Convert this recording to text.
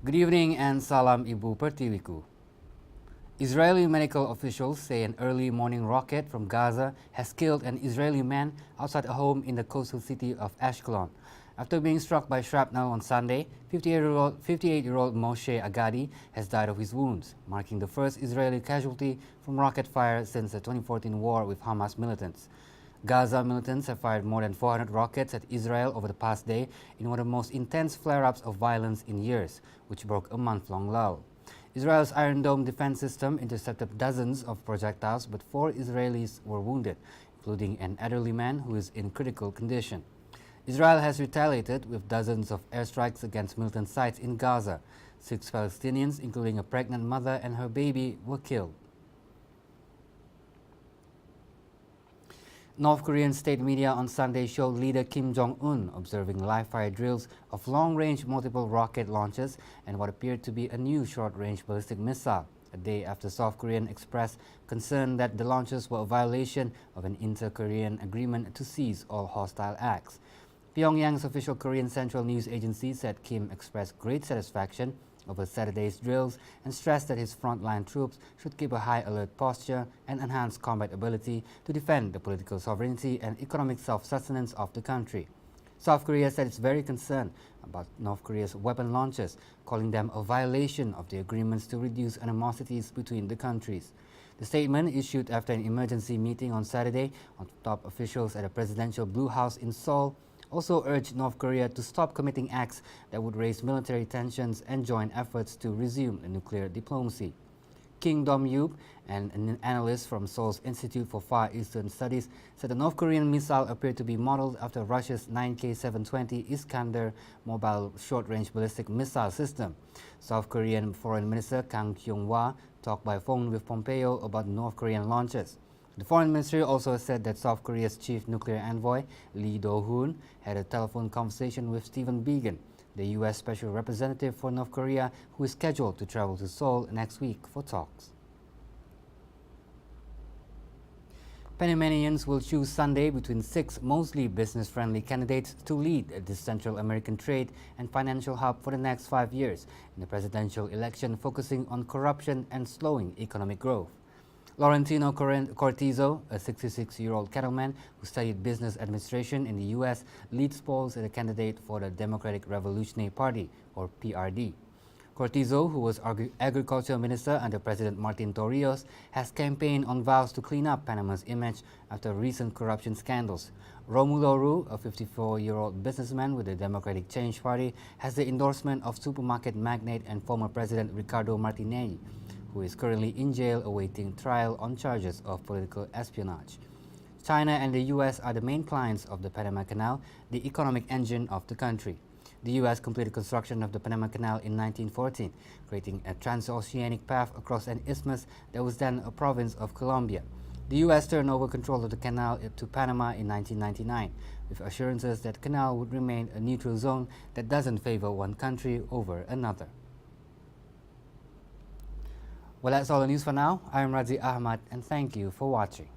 Good evening and salam Ibu Pertiwiku. Israeli medical officials say an early morning rocket from Gaza has killed an Israeli man outside a home in the coastal city of Ashkelon. After being struck by shrapnel on Sunday, 58-year-old Moshe Agadi has died of his wounds, marking the first Israeli casualty from rocket fire since the 2014 war with Hamas militants. Gaza militants have fired more than 400 rockets at Israel over the past day in one of the most intense flare-ups of violence in years, which broke a month-long lull. Israel's Iron Dome defense system intercepted dozens of projectiles, but 4 Israelis were wounded, including an elderly man who is in critical condition. Israel has retaliated with dozens of airstrikes against militant sites in Gaza. 6 Palestinians, including a pregnant mother and her baby, were killed. North Korean state media on Sunday showed leader Kim Jong-un observing live-fire drills of long-range multiple rocket launches and what appeared to be a new short-range ballistic missile, a day after South Korea expressed concern that the launches were a violation of an inter-Korean agreement to cease all hostile acts. Pyongyang's official Korean Central News Agency said Kim expressed great satisfaction over Saturday's drills and stressed that his frontline troops should keep a high alert posture and enhance combat ability to defend the political sovereignty and economic self-sustenance of the country. South Korea said it's very concerned about North Korea's weapon launches, calling them a violation of the agreements to reduce animosities between the countries. The statement, issued after an emergency meeting on Saturday on top officials at a presidential Blue House in Seoul, also urged North Korea to stop committing acts that would raise military tensions and join efforts to resume nuclear diplomacy. King Dom-Yub, an analyst from Seoul's Institute for Far Eastern Studies, said the North Korean missile appeared to be modeled after Russia's 9K-720 Iskander mobile short-range ballistic missile system. South Korean Foreign Minister Kang Kyung-hwa talked by phone with Pompeo about North Korean launches. The Foreign Ministry also said that South Korea's chief nuclear envoy, Lee Do-hoon, had a telephone conversation with Stephen Biegun, the U.S. Special Representative for North Korea, who is scheduled to travel to Seoul next week for talks. PANAMANIANs will choose Sunday between 6 mostly business-friendly candidates to lead this Central American trade and financial hub for the next 5 years in the presidential election focusing on corruption and slowing economic growth. Laurentino Cortizo, a 66-year-old cattleman who studied business administration in the U.S., leads polls as a candidate for the Democratic Revolutionary Party, or PRD. Cortizo, who was agriculture minister under President Martin Torrijos, has campaigned on vows to clean up Panama's image after recent corruption scandals. Romulo Ru, a 54-year-old businessman with the Democratic Change Party, has the endorsement of supermarket magnate and former President Ricardo Martinelli, who is currently in jail awaiting trial on charges of political espionage. China and the U.S. are the main clients of the Panama Canal, the economic engine of the country. The U.S. completed construction of the Panama Canal in 1914, creating a transoceanic path across an isthmus that was then a province of Colombia. The U.S. turned over control of the canal to Panama in 1999, with assurances that the canal would remain a neutral zone that doesn't favor one country over another. Well, that's all the news for now. I'm Razi Ahmad, and thank you for watching.